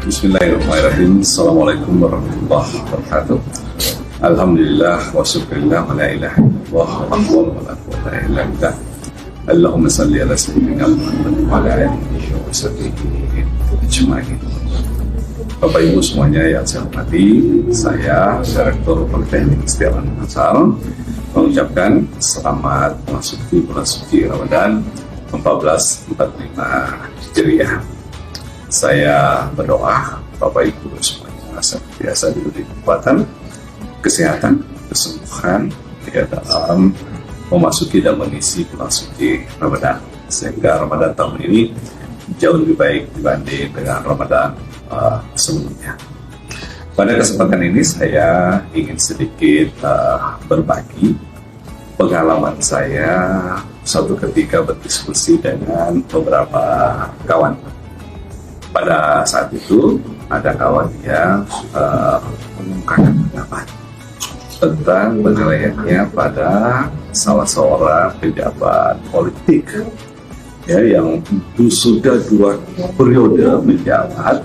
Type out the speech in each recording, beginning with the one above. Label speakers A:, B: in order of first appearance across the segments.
A: Bismillahirrahmanirrahim. Assalamualaikum warahmatullahi wabarakatuh. Alhamdulillah wa syukurillah wa la ilaha illallah wa la quwwata illa billah. Allahumma salli ala sayyidina Muhammad wa ala alihi wa sahbihi ajma'in. Bapak Ibu semuanya yang saya hormati, saya Direktur Politeknik Setiawan Ansar mengucapkan selamat memasuki bulan suci Ramadan 1445 Hijriah. Saya berdoa Bapak Ibu semuanya senantiasa diberi kekuatan, kesehatan, kesembuhan ya, dalam memasuki dan mengisi bulan suci Ramadan, sehingga Ramadan tahun ini jauh lebih baik dibanding dengan Ramadan sebelumnya. Pada kesempatan ini saya ingin sedikit berbagi pengalaman saya suatu ketika berdiskusi dengan beberapa kawan. Pada saat itu ada kawan yang mengungkapkan pendapat tentang penilaiannya pada salah seorang pejabat politik ya, yang sudah 2 periode menjabat,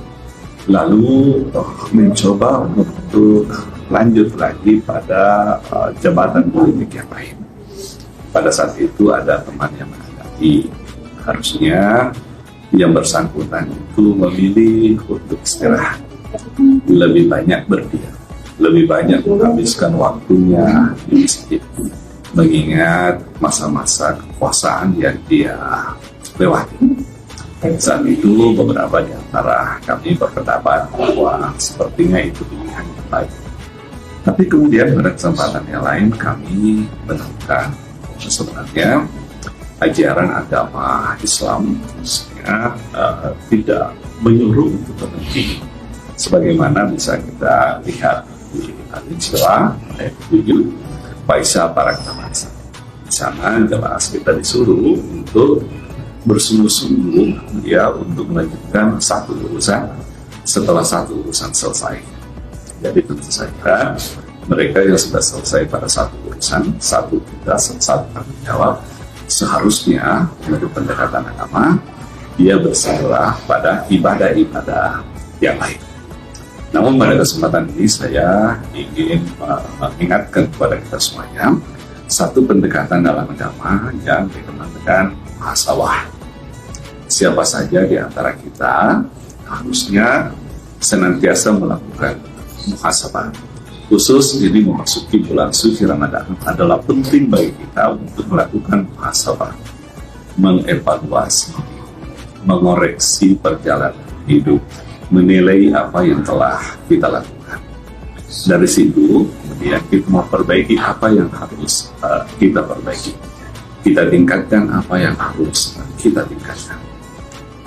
A: lalu mencoba untuk lanjut lagi pada jabatan politik yang lain. Pada saat itu ada teman yang menghadapi, harusnya yang bersangkutan itu memilih untuk istirahat, lebih banyak berdiam, lebih banyak menghabiskan waktunya di masjid, mengingat masa-masa kekuasaan yang dia lewati. Saat itu beberapa di antara kami berpendapat bahwa sepertinya itu pilihan yang baik. Tapi kemudian pada kesempatan yang lain kami menemukan sebenarnya ajaran agama Islam tidak menyuruh untuk berhenti, sebagaimana bisa kita lihat di Al-Insyirah ayat 7 Faisa para bangsa. Di sana jelas kita disuruh untuk bersungguh-sungguh ya, untuk melanjutkan satu urusan setelah satu urusan selesai. Jadi tentu saja mereka yang sudah selesai pada satu urusan, satu tanggung jawab, seharusnya menurut pendekatan agama dia bersandar pada ibadah-ibadah yang lain. Namun pada kesempatan ini saya ingin mengingatkan kepada kita semuanya satu pendekatan dalam agama yang dinamakan muhasabah. Siapa saja di antara kita harusnya senantiasa melakukan muhasabah. Khusus ini memasuki bulan suci Ramadan adalah penting bagi kita untuk melakukan muhasabah, mengevaluasi, mengoreksi perjalanan hidup, menilai apa yang telah kita lakukan. Dari situ kemudian kita memperbaiki apa yang harus kita perbaiki, kita tingkatkan apa yang harus kita tingkatkan.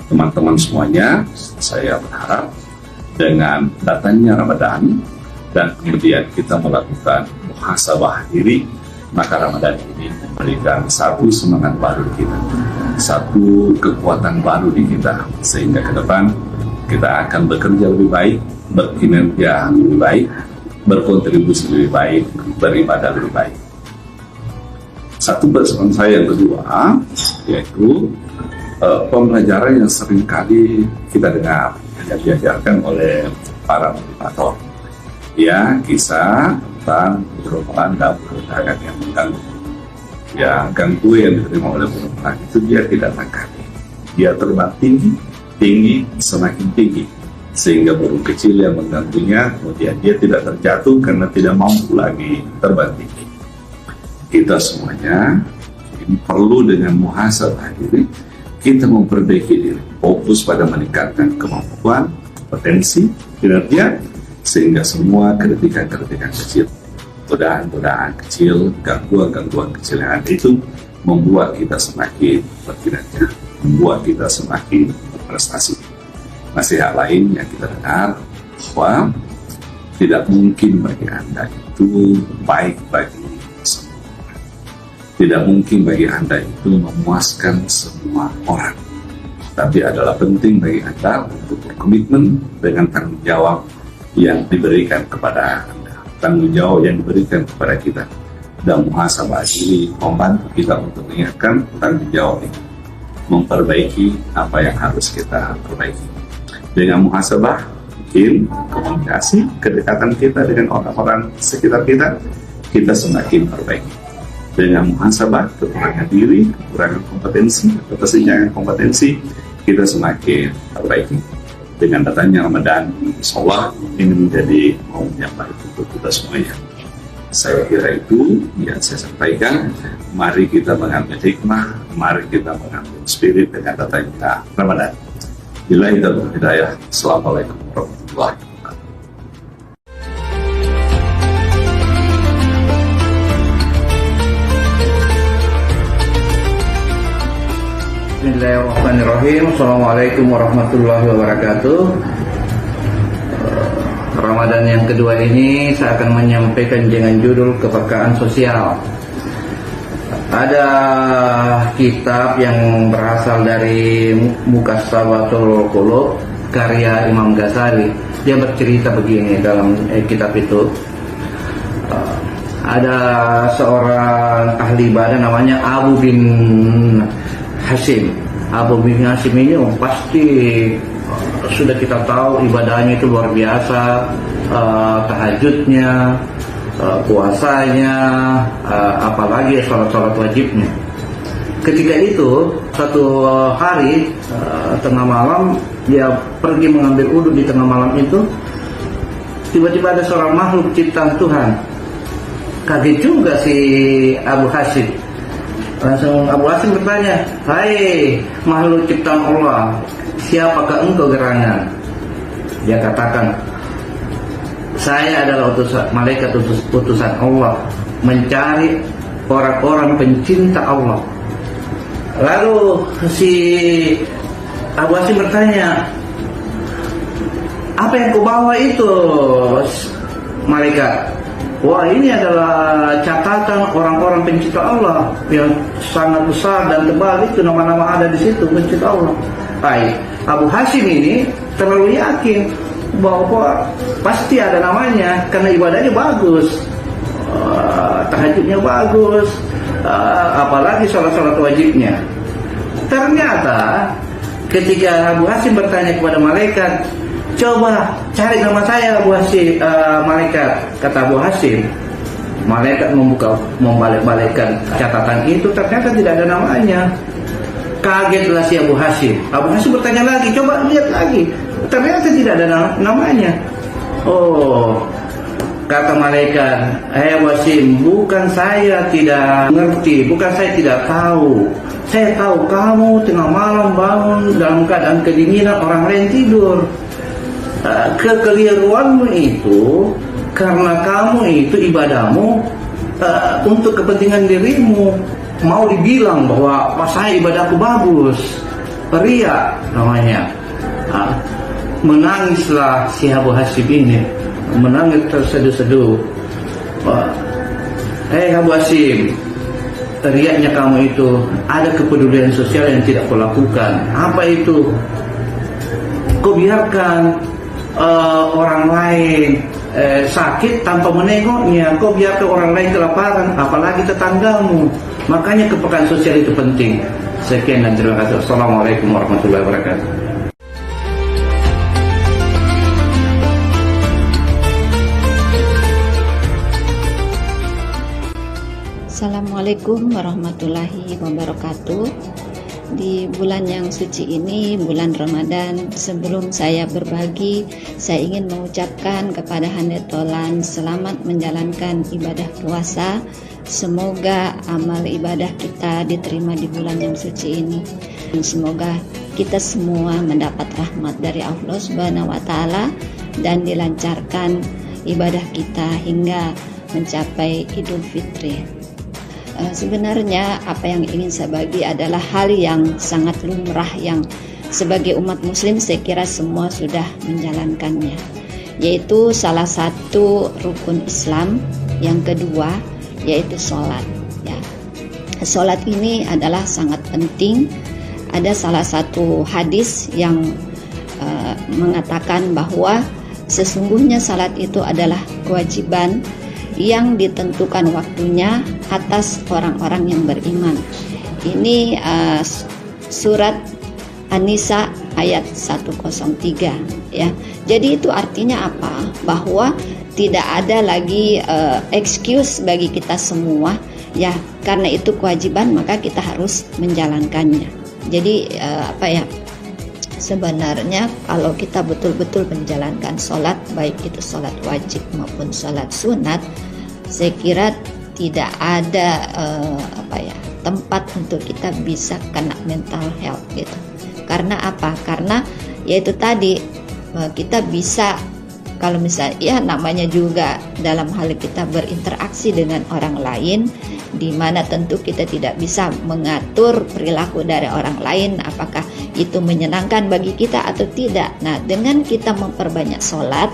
A: Teman-teman semuanya, saya berharap dengan datangnya Ramadan dan kemudian kita melakukan muhasabah diri, maka Ramadan ini memberikan satu semangat baru kita, satu kekuatan baru di kita, sehingga ke depan kita akan bekerja lebih baik, berkinerja lebih baik, berkontribusi lebih baik, beribadah lebih baik. Satu pesan saya yang kedua yaitu pembelajaran yang sering kali kita dengar yang diajarkan oleh para motivator. Ya, kisah tentang burung elang dan burung gagak yang mengganggu. Ya, ganggu yang diterima oleh burung elang itu dia tidak tangkapi. Dia terbang tinggi, semakin tinggi, sehingga burung kecil yang mengganggunya kemudian dia tidak terjatuh karena tidak mampu lagi terbang tinggi. Kita semuanya ini perlu dengan muhasabah diri, kita memperbaiki diri, fokus pada meningkatkan kemampuan, potensi, kinerja, sehingga semua kritikan-kritikan kecil, godaan-godaan kecil, gangguan-gangguan kecil yang ada itu membuat kita semakin berkinerja, membuat kita semakin berprestasi. Nasihat lain yang kita dengar bahwa tidak mungkin bagi Anda itu baik bagi semua orang. Tidak mungkin bagi Anda itu memuaskan semua orang. Tapi adalah penting bagi Anda untuk berkomitmen dengan tanggung jawab yang diberikan kepada Anda, tanggung jawab yang diberikan kepada kita, dan muhasabah diri membantu kita untuk mengingatkan tanggung jawab ini, memperbaiki apa yang harus kita perbaiki. Dengan muhasabah semakin komunikasi, kedekatan kita dengan orang-orang sekitar kita, kita semakin perbaiki. Dengan muhasabah, kekurangan diri, kekurangan kompetensi, atau kesenjangan kompetensi, kita semakin perbaiki. Dengan datangnya Ramadan, insya Allah ini menjadi momen yang baik untuk kita semuanya. Saya kira itu yang saya sampaikan. Mari kita mengambil hikmah, mari kita mengambil spirit dengan datangnya Ramadan. Billahi taufiq wal hidayah. Assalamualaikum warahmatullahi wabarakatuh.
B: Bismillahirrahmanirrahim. Assalamualaikum warahmatullahi wabarakatuh. Ramadan yang kedua ini saya akan menyampaikan dengan judul kepekaan sosial. Ada kitab yang berasal dari Muqassabatul Qulub karya Imam Ghazali. Dia bercerita begini dalam kitab itu. Ada seorang ahli ibadah namanya Abu bin Hasim. Abu bin Hasim ini pasti sudah kita tahu ibadahnya itu luar biasa, tahajudnya, puasanya, apalagi sholat-sholat wajibnya. Ketika itu satu hari tengah malam dia pergi mengambil wudhu. Di tengah malam itu tiba-tiba ada seorang makhluk ciptaan Tuhan. Kaget juga si Abu Hasim. Langsung Abu Hasim bertanya, "Hai makhluk ciptaan Allah, siapakah engkau gerangan?" Dia katakan, "Saya adalah malaikat utusan Allah, mencari orang-orang pencinta Allah." Lalu si Abu Hasim bertanya, "Apa yang kau bawa itu, malaikat?" "Wah, ini adalah catatan orang-orang pencinta Allah yang sangat besar dan tebal, itu nama-nama ada di situ, pencinta Allah." Baik, Abu Hasim ini terlalu yakin bahwa pasti ada namanya karena ibadahnya bagus, tahajudnya bagus, apalagi sholat-sholat wajibnya. Ternyata ketika Abu Hasim bertanya kepada malaikat, "Coba cari nama saya Abu Hasim, malaikat." Kata Abu Hasim, malaikat membalik-balikkan catatan itu, ternyata tidak ada namanya. Kagetlah si Abu Hasim. Abu Hasim bertanya lagi, "Coba lihat lagi." Ternyata tidak ada namanya. Oh, kata malaikat, Abu Hasim, bukan saya tidak ngerti, bukan saya tidak tahu. Saya tahu kamu tengah malam bangun dalam keadaan kedinginan, orang lain tidur. Kekeliruanmu itu karena kamu itu ibadahmu untuk kepentingan dirimu. Mau dibilang bahwa saya ibadahku bagus, ria namanya. Menangislah si Abu Hasim ini, menangis terseduh-seduh. Abu Hasim, riaknya kamu itu ada kepedulian sosial yang tidak kau lakukan. Apa itu? Kau biarkan orang lain sakit tanpa menengoknya. Kau biarkan orang lain kelaparan, apalagi tetanggamu. Makanya kepekaan sosial itu penting. Sekian dan terima kasih. Assalamualaikum warahmatullahi wabarakatuh.
C: Assalamualaikum warahmatullahi wabarakatuh. Di bulan yang suci ini, bulan Ramadan, sebelum saya berbagi, saya ingin mengucapkan kepada Handetolan selamat menjalankan ibadah puasa. Semoga amal ibadah kita diterima di bulan yang suci ini. Dan semoga kita semua mendapat rahmat dari Allah Subhanahu wa Ta'ala dan dilancarkan ibadah kita hingga mencapai Idul Fitri. Sebenarnya apa yang ingin saya bagi adalah hal yang sangat lumrah yang sebagai umat muslim saya kira semua sudah menjalankannya, yaitu salah satu rukun Islam, yang kedua yaitu sholat. Ya, sholat ini adalah sangat penting. Ada salah satu hadis yang mengatakan bahwa sesungguhnya salat itu adalah kewajiban yang ditentukan waktunya atas orang-orang yang beriman. Ini surat An-Nisa ayat 103 ya. Jadi itu artinya apa? Bahwa tidak ada lagi excuse bagi kita semua ya, karena itu kewajiban maka kita harus menjalankannya. Jadi sebenarnya kalau kita betul-betul menjalankan sholat, baik itu sholat wajib maupun sholat sunat, saya kira tidak ada tempat untuk kita bisa kena mental health gitu. Karena apa? Karena yaitu tadi kita bisa, kalau misalnya ya namanya juga dalam hal kita berinteraksi dengan orang lain, di mana tentu kita tidak bisa mengatur perilaku dari orang lain apakah itu menyenangkan bagi kita atau tidak. Nah, dengan kita memperbanyak sholat,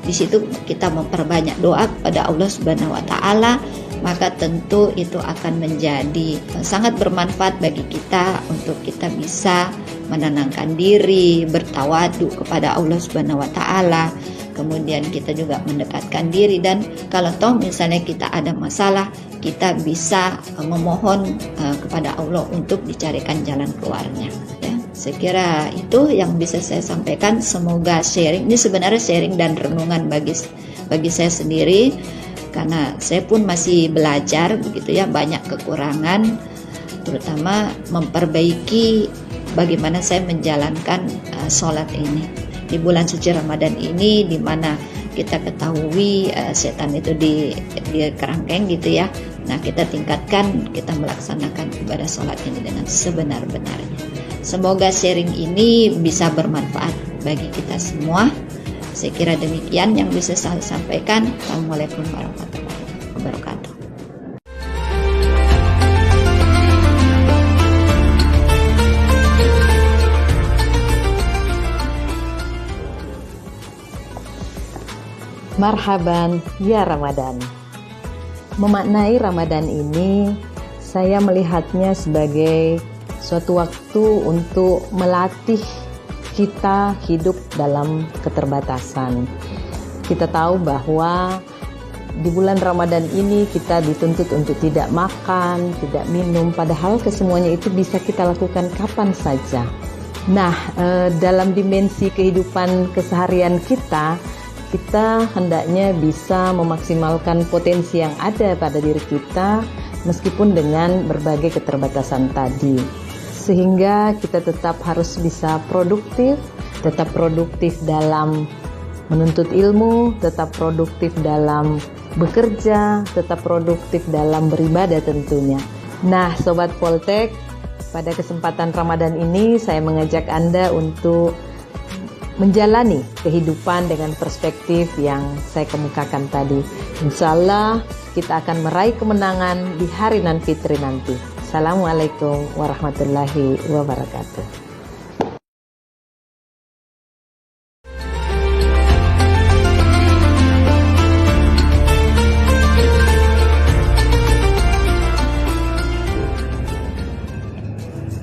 C: di situ kita memperbanyak doa kepada Allah Subhanahu wa taala, maka tentu itu akan menjadi sangat bermanfaat bagi kita untuk kita bisa menenangkan diri, bertawadu kepada Allah Subhanahu wa taala. Kemudian kita juga mendekatkan diri, dan kalau toh misalnya kita ada masalah, kita bisa memohon kepada Allah untuk dicarikan jalan keluarnya ya. Saya kira itu yang bisa saya sampaikan. Semoga sharing ini sebenarnya sharing dan renungan bagi saya sendiri, karena saya pun masih belajar begitu ya, banyak kekurangan, terutama memperbaiki bagaimana saya menjalankan sholat ini di bulan suci Ramadan ini, di mana kita ketahui setan itu di kerangkeng gitu ya. Nah, kita tingkatkan, kita melaksanakan ibadah sholat ini dengan sebenar-benarnya. Semoga sharing ini bisa bermanfaat bagi kita semua. Saya kira demikian yang bisa saya sampaikan. Assalamualaikum warahmatullahi wabarakatuh.
D: Marhaban ya Ramadan. Memaknai Ramadan ini, saya melihatnya sebagai suatu waktu untuk melatih kita hidup dalam keterbatasan. Kita tahu bahwa di bulan Ramadan ini kita dituntut untuk tidak makan, tidak minum, padahal kesemuanya itu bisa kita lakukan kapan saja. Nah, dalam dimensi kehidupan keseharian kita hendaknya bisa memaksimalkan potensi yang ada pada diri kita meskipun dengan berbagai keterbatasan tadi, sehingga kita tetap harus bisa tetap produktif dalam menuntut ilmu, tetap produktif dalam bekerja, tetap produktif dalam beribadah tentunya. Nah, Sobat Poltek, pada kesempatan Ramadan ini saya mengajak Anda untuk menjalani kehidupan dengan perspektif yang saya kemukakan tadi. Insya Allah kita akan meraih kemenangan di hari nan fitri nanti. Assalamualaikum warahmatullahi wabarakatuh.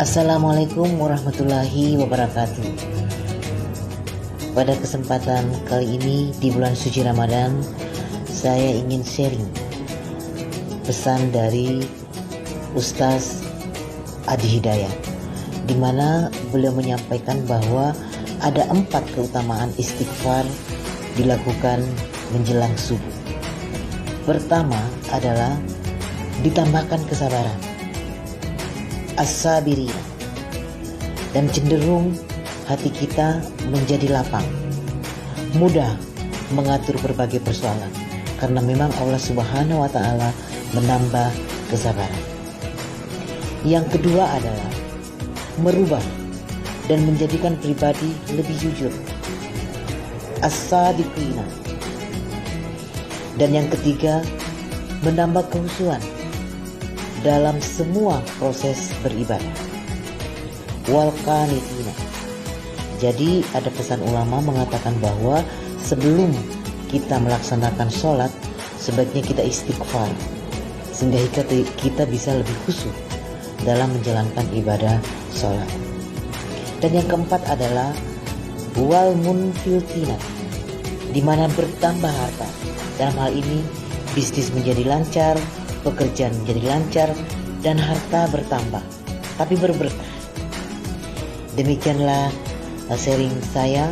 E: Assalamualaikum warahmatullahi wabarakatuh. Pada kesempatan kali ini di bulan suci Ramadan, saya ingin sharing pesan dari Ustaz Adi Hidayat, di mana beliau menyampaikan bahwa ada 4 keutamaan istighfar dilakukan menjelang subuh. Pertama adalah ditambahkan kesabaran, as-sabirin, dan cenderung hati kita menjadi lapang, mudah mengatur berbagai persoalan, karena memang Allah Subhanahu wa taala menambah kesabaran. Yang kedua adalah merubah dan menjadikan pribadi lebih jujur, as-sadiqina. Dan yang ketiga, menambah kehusuan dalam semua proses beribadah, wal qanitina. Jadi ada pesan ulama mengatakan bahwa sebelum kita melaksanakan sholat, sebaiknya kita istighfar, sehingga kita bisa lebih khusyuk dalam menjalankan ibadah sholat. Dan yang keempat adalah wal munfiltina, di mana bertambah harta. Dalam hal ini bisnis menjadi lancar, pekerjaan menjadi lancar, dan harta bertambah, tapi berberkah. Demikianlah sharing saya.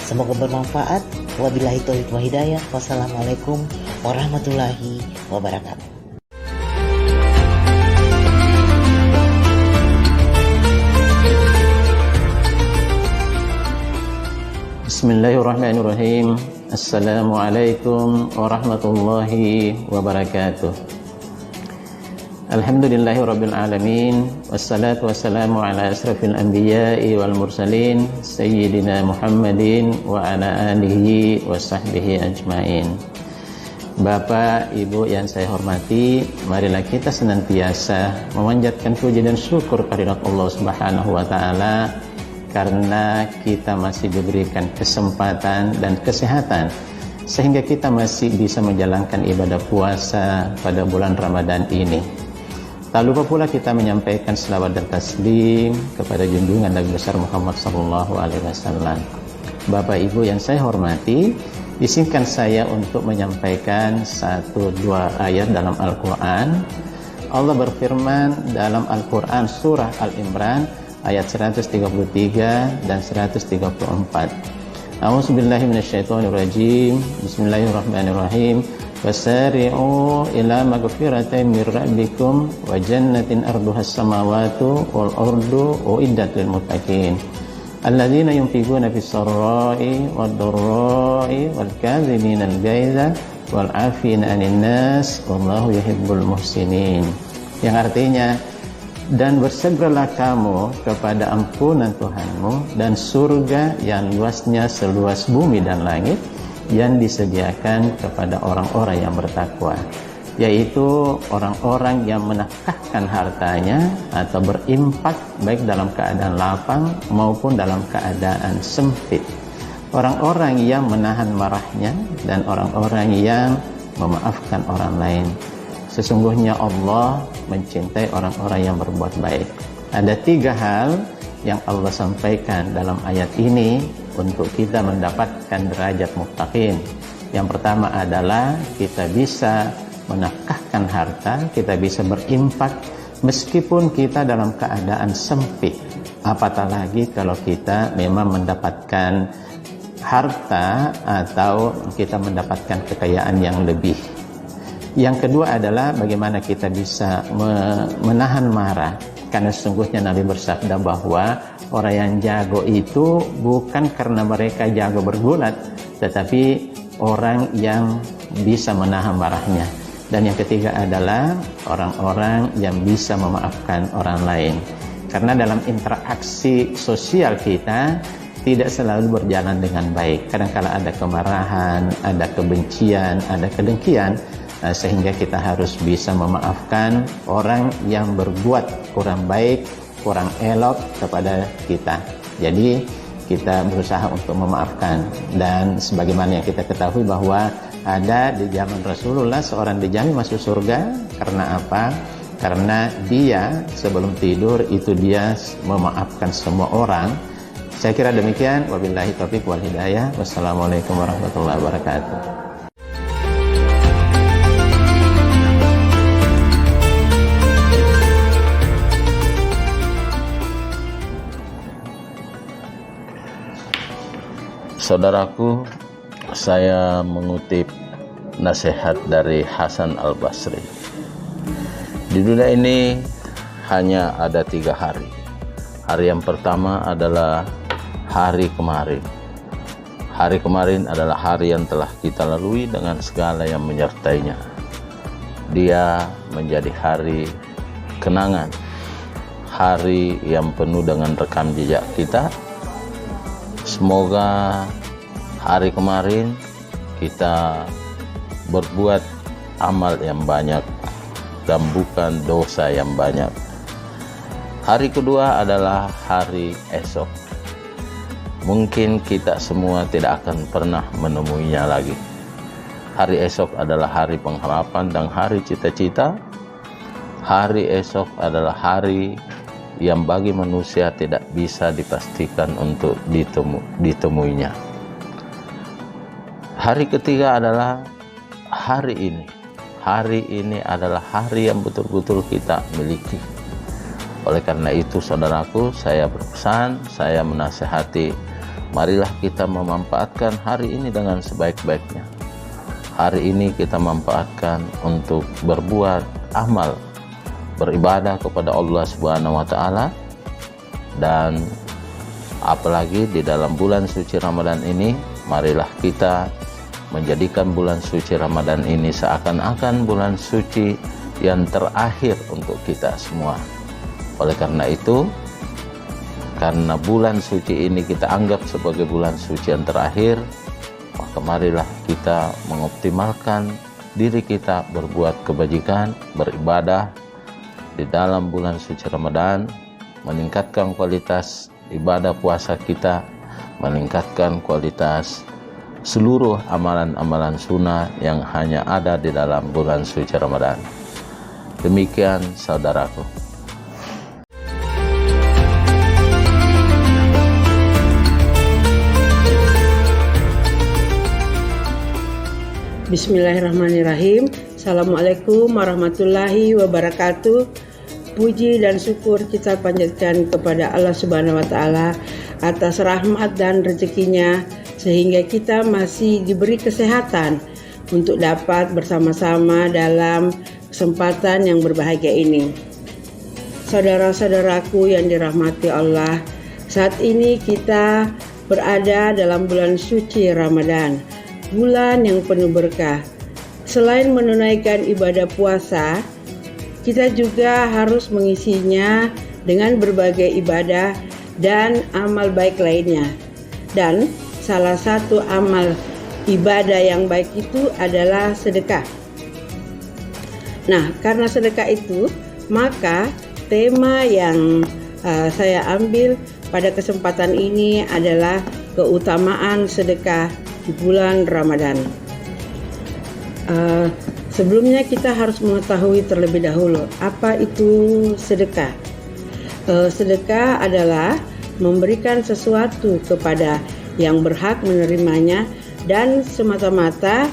E: Semoga bermanfaat. Wabillahi taufiq wal hidayah. Wassalamualaikum warahmatullahi wabarakatuh.
F: Bismillahirrahmanirrahim. Assalamualaikum warahmatullahi wabarakatuh. Alhamdulillahirabbil alamin, wassalatu wassalamu ala asrafil anbiya'i wal mursalin sayyidina Muhammadin wa ala alihi wa sahbihi ajmain. Bapak, Ibu yang saya hormati, marilah kita senantiasa memanjatkan puji dan syukur kehadirat Allah Subhanahu wa taala karena kita masih diberikan kesempatan dan kesehatan sehingga kita masih bisa menjalankan ibadah puasa pada bulan Ramadan ini. Tak lupa pula kita menyampaikan selawat dan taslim kepada junjungan Nabi besar Muhammad SAW. Bapak Ibu yang saya hormati, izinkan saya untuk menyampaikan 1-2 ayat dalam Al-Quran. Allah berfirman dalam Al-Quran surah Al-Imran ayat 133 dan 134. A'udzubillahi minasyaitonirrajim. Bismillahirrahmanirrahim. Wasari'u ila maghfiratin mir rabbikum wa jannatin arduhas samawati wal ardu uiddat lil muttaqin alladzina yunfiquna fis sarra'i wad dharra'i wal kadhimina al ghaidha wal 'afina 'anil nas wallahu yuhibbul muhsinin. Yang artinya, dan bersegeralah kamu kepada ampunan Tuhanmu dan surga yang luasnya seluas bumi dan langit yang disediakan kepada orang-orang yang bertakwa, yaitu orang-orang yang menafkahkan hartanya atau berimpak baik dalam keadaan lapang maupun dalam keadaan sempit, orang-orang yang menahan marahnya dan orang-orang yang memaafkan orang lain. Sesungguhnya Allah mencintai orang-orang yang berbuat baik. Ada 3 hal yang Allah sampaikan dalam ayat ini untuk kita mendapatkan derajat muttaqin. Yang pertama adalah kita bisa menafkahkan harta, kita bisa berimpak meskipun kita dalam keadaan sempit. Apatah lagi kalau kita memang mendapatkan harta atau kita mendapatkan kekayaan yang lebih. Yang kedua adalah bagaimana kita bisa menahan marah. Karena sesungguhnya Nabi bersabda bahwa orang yang jago itu bukan karena mereka jago bergulat, tetapi orang yang bisa menahan marahnya. Dan yang ketiga adalah orang-orang yang bisa memaafkan orang lain. Karena dalam interaksi sosial kita tidak selalu berjalan dengan baik. Kadang-kala ada kemarahan, ada kebencian, ada kedengkian. Sehingga kita harus bisa memaafkan orang yang berbuat kurang baik, kurang elok kepada kita. Jadi kita berusaha untuk memaafkan. Dan sebagaimana yang kita ketahui bahwa ada di zaman Rasulullah seorang dijamin masuk surga. Karena apa? Karena dia sebelum tidur itu dia memaafkan semua orang. Saya kira demikian. Wabillahi taufiq wal hidayah. Wassalamualaikum warahmatullahi wabarakatuh.
G: Saudaraku, saya mengutip nasihat dari Hasan Al-Basri. Di dunia ini hanya ada 3 hari. Hari yang pertama adalah hari kemarin. Hari kemarin adalah hari yang telah kita lalui dengan segala yang menyertainya. Dia menjadi hari kenangan, hari yang penuh dengan rekam jejak kita. Semoga hari kemarin kita berbuat amal yang banyak dan bukan dosa yang banyak. Hari kedua adalah hari esok. Mungkin kita semua tidak akan pernah menemuinya lagi. Hari esok adalah hari pengharapan dan hari cita-cita. Hari esok adalah hari yang bagi manusia tidak bisa dipastikan untuk ditemuinya. Hari ketiga adalah hari ini. Hari ini adalah hari yang betul-betul kita miliki. Oleh karena itu, saudaraku, saya berpesan, saya menasihati marilah kita memanfaatkan hari ini dengan sebaik-baiknya. Hari ini kita manfaatkan untuk berbuat amal, beribadah kepada Allah Subhanahu wa taala, dan apalagi di dalam bulan suci Ramadan ini, marilah kita menjadikan bulan suci Ramadan ini seakan-akan bulan suci yang terakhir untuk kita semua. Oleh karena itu, karena bulan suci ini kita anggap sebagai bulan suci yang terakhir, maka marilah kita mengoptimalkan diri kita berbuat kebajikan, beribadah di dalam bulan suci Ramadan, meningkatkan kualitas ibadah puasa kita, meningkatkan kualitas seluruh amalan-amalan sunnah yang hanya ada di dalam bulan suci Ramadan. Demikian saudaraku.
H: Bismillahirrahmanirrahim. Assalamualaikum warahmatullahi wabarakatuh. Puji dan syukur kita panjatkan kepada Allah Subhanahu wa taala atas rahmat dan rezekinya sehingga kita masih diberi kesehatan untuk dapat bersama-sama dalam kesempatan yang berbahagia ini. Saudara-saudaraku yang dirahmati Allah, saat ini kita berada dalam bulan suci Ramadan, bulan yang penuh berkah. Selain menunaikan ibadah puasa, kita juga harus mengisinya dengan berbagai ibadah dan amal baik lainnya. Dan salah satu amal ibadah yang baik itu adalah sedekah. Nah, karena sedekah itu, maka tema yang saya ambil pada kesempatan ini adalah keutamaan sedekah di bulan Ramadan. Sebelumnya kita harus mengetahui terlebih dahulu apa itu sedekah. Sedekah adalah memberikan sesuatu kepada yang berhak menerimanya dan semata-mata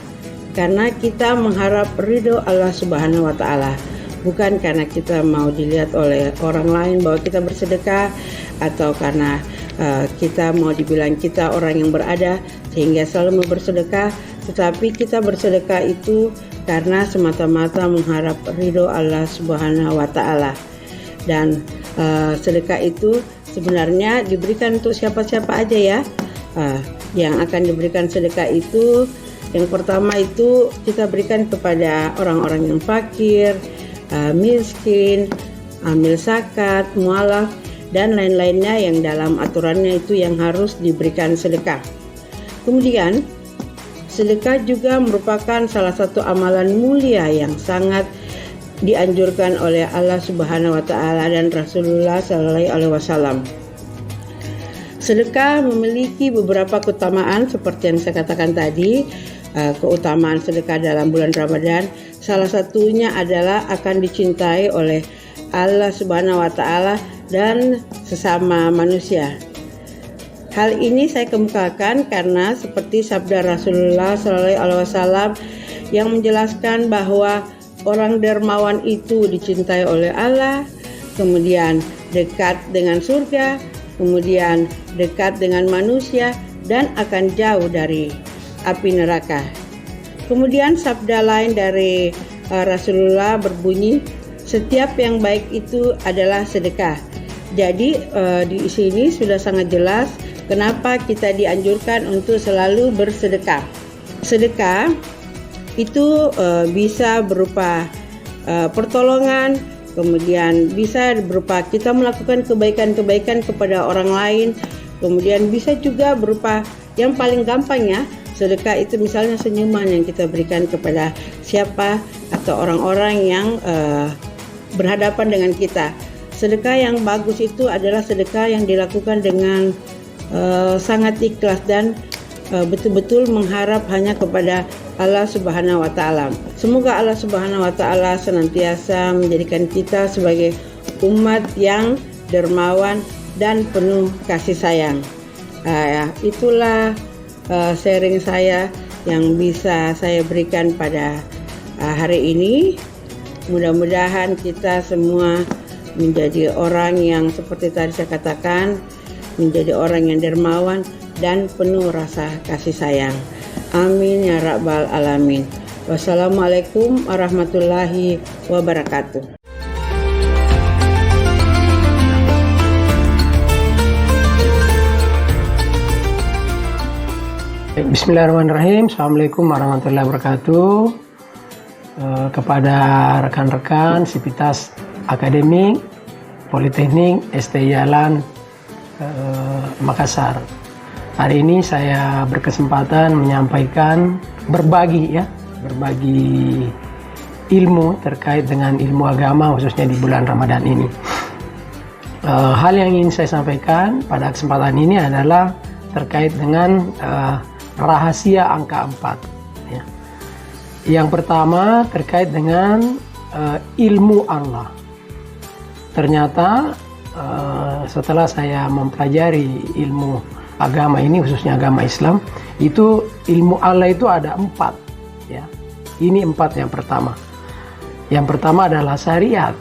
H: karena kita mengharap ridho Allah Subhanahu wa taala, bukan karena kita mau dilihat oleh orang lain bahwa kita bersedekah, atau karena kita mau dibilang kita orang yang berada sehingga selalu mau bersedekah, tetapi kita bersedekah itu karena semata-mata mengharap ridho Allah Subhanahu wa taala. Dan sedekah itu sebenarnya diberikan untuk siapa-siapa aja ya. Yang akan diberikan sedekah itu, yang pertama itu kita berikan kepada orang-orang yang fakir, miskin, amil zakat, mualaf, dan lain-lainnya yang dalam aturannya itu yang harus diberikan sedekah. Kemudian sedekah juga merupakan salah satu amalan mulia yang sangat dianjurkan oleh Allah Subhanahu wa taala dan Rasulullah sallallahu alaihi wasallam. Sedekah memiliki beberapa keutamaan seperti yang saya katakan tadi. Keutamaan sedekah dalam bulan Ramadan salah satunya adalah akan dicintai oleh Allah Subhanahu wa taala dan sesama manusia. Hal ini saya kemukakan karena seperti sabda Rasulullah sallallahu alaihi wasallam yang menjelaskan bahwa orang dermawan itu dicintai oleh Allah, kemudian dekat dengan surga, kemudian dekat dengan manusia dan akan jauh dari api neraka. Kemudian sabda lain dari Rasulullah berbunyi, setiap yang baik itu adalah sedekah. Jadi di sini sudah sangat jelas kenapa kita dianjurkan untuk selalu bersedekah. Sedekah itu bisa berupa pertolongan, kemudian bisa berupa kita melakukan kebaikan-kebaikan kepada orang lain, kemudian bisa juga berupa yang paling gampang ya, sedekah itu misalnya senyuman yang kita berikan kepada siapa atau orang-orang yang berhadapan dengan kita. Sedekah yang bagus itu adalah sedekah yang dilakukan dengan sangat ikhlas dan betul-betul mengharap hanya kepada Allah Subhanahu wa taala. Semoga Allah Subhanahu wa taala senantiasa menjadikan kita sebagai umat yang dermawan dan penuh kasih sayang. Itulah sharing saya yang bisa saya berikan pada hari ini. Mudah-mudahan kita semua menjadi orang yang seperti tadi saya katakan, menjadi orang yang dermawan, dan penuh rasa kasih sayang. Amin ya rabbal alamin. Wassalamualaikum warahmatullahi wabarakatuh.
I: Bismillahirrahmanirrahim. Assalamualaikum warahmatullahi wabarakatuh. Kepada rekan-rekan Sivitas Akademik Politeknik STI Jalan Makassar. Hari ini saya berkesempatan menyampaikan berbagi ilmu terkait dengan ilmu agama khususnya di bulan Ramadan ini. Hal yang ingin saya sampaikan pada kesempatan ini adalah terkait dengan rahasia angka 4 ya. Yang pertama terkait dengan ilmu Allah. Ternyata setelah saya mempelajari ilmu agama ini, khususnya agama Islam, itu ilmu Allah itu ada 4 ya. Ini 4 yang pertama. Yang pertama adalah syariat,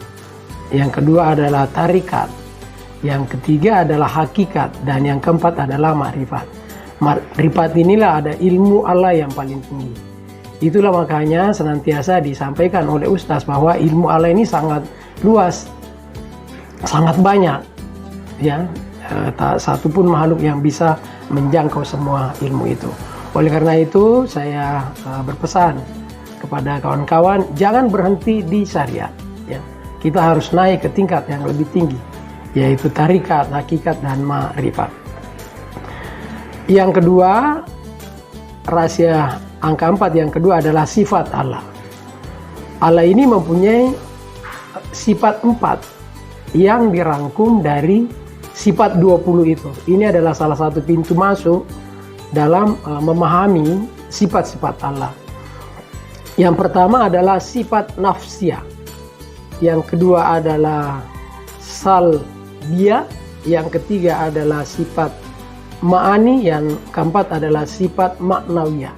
I: yang kedua adalah tarikat, yang ketiga adalah hakikat, dan yang keempat adalah makrifat. Makrifat inilah ada ilmu Allah yang paling tinggi. Itulah makanya senantiasa disampaikan oleh Ustaz bahwa ilmu Allah ini sangat luas, sangat banyak ya. Tak satu pun makhluk yang bisa menjangkau semua ilmu itu. Oleh karena itu saya berpesan kepada kawan-kawan, jangan berhenti di syariat ya. Kita harus naik ke tingkat yang lebih tinggi, yaitu tarikat, hakikat, dan makrifat. Yang kedua, rahasia angka 4 yang kedua adalah sifat Allah. Allah ini mempunyai sifat 4 yang dirangkum dari sifat 20 itu. Ini adalah salah satu pintu masuk dalam memahami sifat-sifat Allah. Yang pertama adalah sifat nafsiyah. Yang kedua adalah salbiyah. Yang ketiga adalah sifat ma'ani, yang keempat adalah sifat maknawiyah.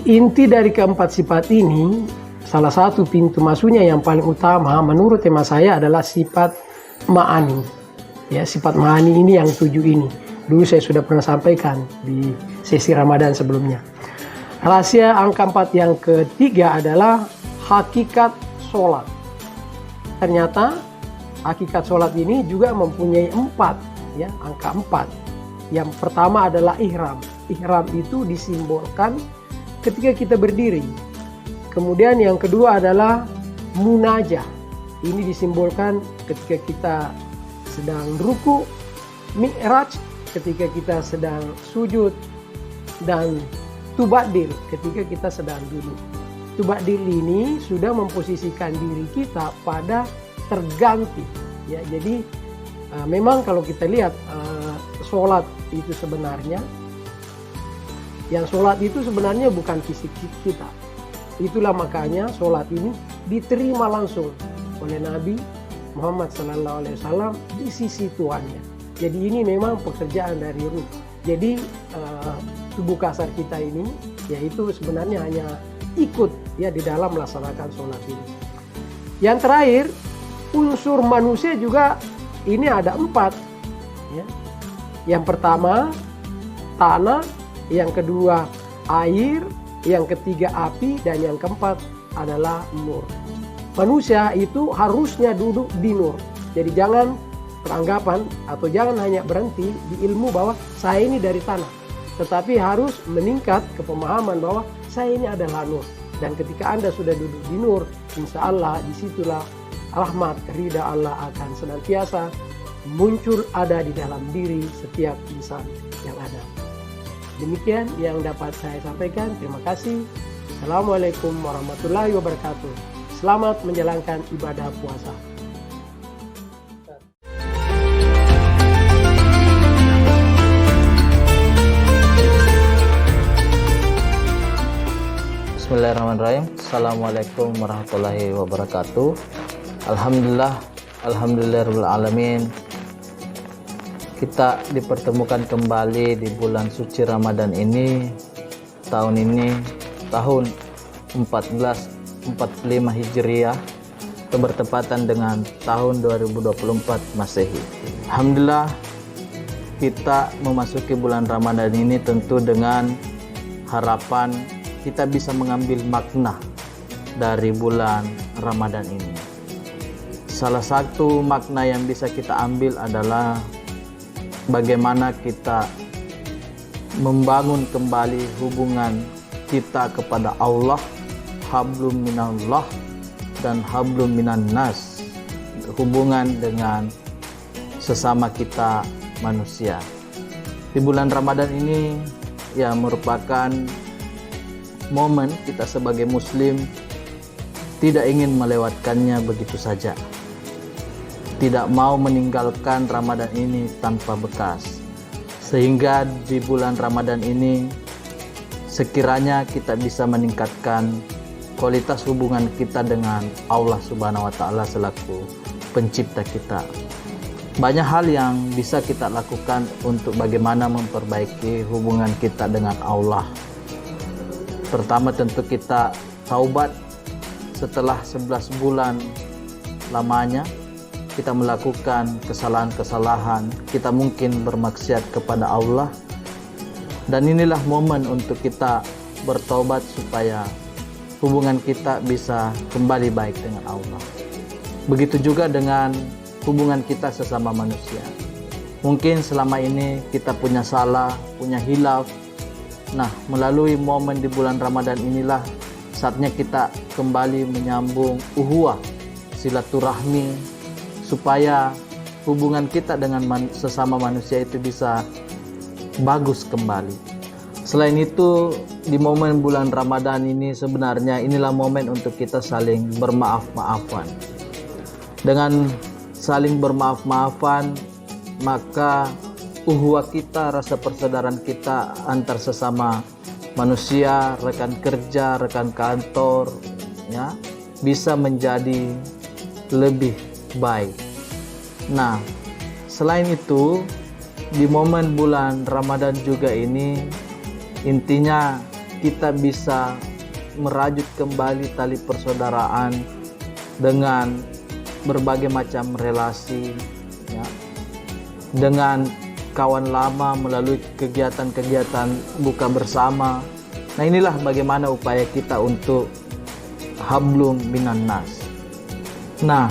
I: Inti dari keempat sifat ini, salah satu pintu masuknya yang paling utama menurut tema saya adalah sifat ma'ani. Ya, sifat ma'ani ini yang 7 ini. Dulu saya sudah pernah sampaikan di sesi Ramadan sebelumnya. Rahasia angka 4 yang ketiga adalah hakikat sholat. Ternyata hakikat sholat ini juga mempunyai 4. Ya, angka 4. Yang pertama adalah ihram. Ihram itu disimbolkan ketika kita berdiri. Kemudian yang kedua adalah munajah. Ini disimbolkan ketika kita sedang ruku, mi'raj ketika kita sedang sujud, dan tubadil ketika kita sedang duduk. Tubadil ini sudah memposisikan diri kita pada terganti. Ya, jadi memang kalau kita lihat sholat itu sebenarnya, yang sholat itu sebenarnya bukan fisik kita. Itulah makanya sholat ini diterima langsung oleh Nabi Muhammad SAW di sisi Tuhannya. Jadi ini memang pekerjaan dari ruh. Jadi tubuh kasar kita ini yaitu sebenarnya hanya ikut ya di dalam melaksanakan sholat ini. Yang terakhir, unsur manusia juga ini ada 4 ya. Yang pertama tanah, yang kedua air, yang ketiga api, dan yang keempat adalah nur. Manusia itu harusnya duduk di nur. Jadi jangan beranggapan atau jangan hanya berhenti di ilmu bahwa saya ini dari tanah, tetapi harus meningkat ke pemahaman bahwa saya ini adalah nur. Dan ketika Anda sudah duduk di nur, insya Allah disitulah rahmat ridha Allah akan senantiasa muncul ada di dalam diri setiap insan yang ada. Demikian yang dapat saya sampaikan. Terima kasih. Assalamualaikum warahmatullahi wabarakatuh. Selamat menjalankan ibadah puasa.
G: Bismillahirrahmanirrahim. Assalamualaikum warahmatullahi wabarakatuh. Alhamdulillahirabbil alamin. Kita dipertemukan kembali di bulan suci Ramadan ini, tahun 1445 Hijriah, bertepatan dengan tahun 2024 Masehi. Alhamdulillah,
F: kita memasuki bulan Ramadan ini tentu dengan harapan kita bisa mengambil makna dari bulan Ramadan ini. Salah satu makna yang bisa kita ambil adalah bagaimana kita membangun kembali hubungan kita kepada Allah, hablum minallah dan hablum minan nas, hubungan dengan sesama kita manusia. Di bulan Ramadan ini ya merupakan momen kita sebagai muslim tidak ingin melewatkannya begitu saja, tidak mau meninggalkan Ramadan ini tanpa bekas, sehingga di bulan Ramadan ini sekiranya kita bisa meningkatkan kualitas hubungan kita dengan Allah Subhanahu wa Ta'ala selaku pencipta kita. Banyak hal yang bisa kita lakukan untuk bagaimana memperbaiki hubungan kita dengan Allah. Pertama tentu kita taubat setelah 11 bulan lamanya kita melakukan kesalahan-kesalahan, kita mungkin bermaksiat kepada Allah, dan inilah momen untuk kita bertobat supaya hubungan kita bisa kembali baik dengan Allah. Begitu juga dengan hubungan kita sesama manusia. Mungkin selama ini kita punya salah, punya hilaf. Nah, melalui momen di bulan Ramadan inilah saatnya kita kembali menyambung uhuwah, silaturahmi, supaya hubungan kita dengan sesama manusia itu bisa bagus kembali. Selain itu, di momen bulan Ramadan ini sebenarnya inilah momen untuk kita saling bermaaf-maafan. Dengan saling bermaaf-maafan, maka uhuwah kita, rasa persaudaraan kita antar sesama manusia, rekan kerja, rekan kantor, ya, bisa menjadi lebih baik. Nah, selain itu, di momen bulan Ramadan juga ini, intinya kita bisa merajut kembali tali persaudaraan dengan berbagai macam relasi, ya, dengan kawan lama melalui kegiatan-kegiatan buka bersama. Nah, inilah bagaimana upaya kita untuk hablum minan nas. Nah,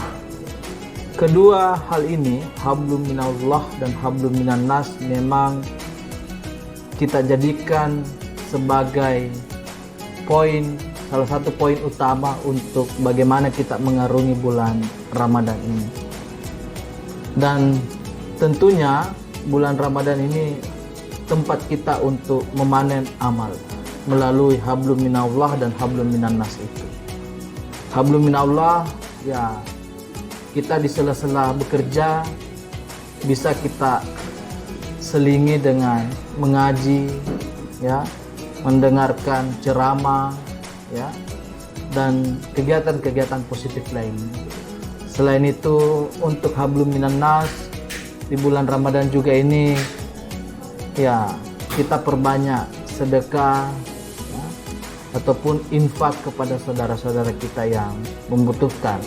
F: kedua hal ini, hablum minallah dan hablum minan nas, memang kita jadikan sebagai salah satu poin utama untuk bagaimana kita mengarungi bulan Ramadan ini. Dan tentunya bulan Ramadan ini tempat kita untuk memanen amal melalui hablum minallah dan hablum minan nas itu. Hablum minallah, ya, kita di sela-sela bekerja bisa kita selingi dengan mengaji, ya, mendengarkan ceramah, ya, dan kegiatan-kegiatan positif lainnya. Selain itu, untuk hablum minan nas di bulan Ramadan juga ini, ya, kita perbanyak sedekah, ya, ataupun infak kepada saudara-saudara kita yang membutuhkan.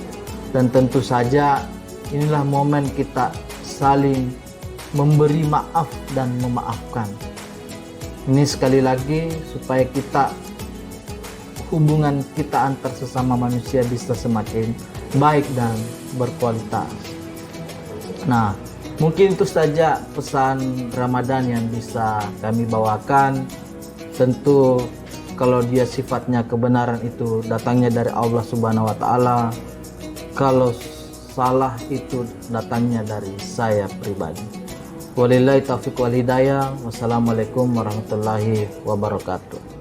F: Dan tentu saja inilah momen kita saling memberi maaf dan memaafkan. Ini sekali lagi supaya hubungan kita antar sesama manusia bisa semakin baik dan berkualitas. Nah, mungkin itu saja pesan Ramadan yang bisa kami bawakan. Tentu kalau dia sifatnya kebenaran itu datangnya dari Allah Subhanahu wa Ta'ala. Kalau salah itu datangnya dari saya pribadi. Walillahi taufiq wal hidayah. Wassalamualaikum warahmatullahi wabarakatuh.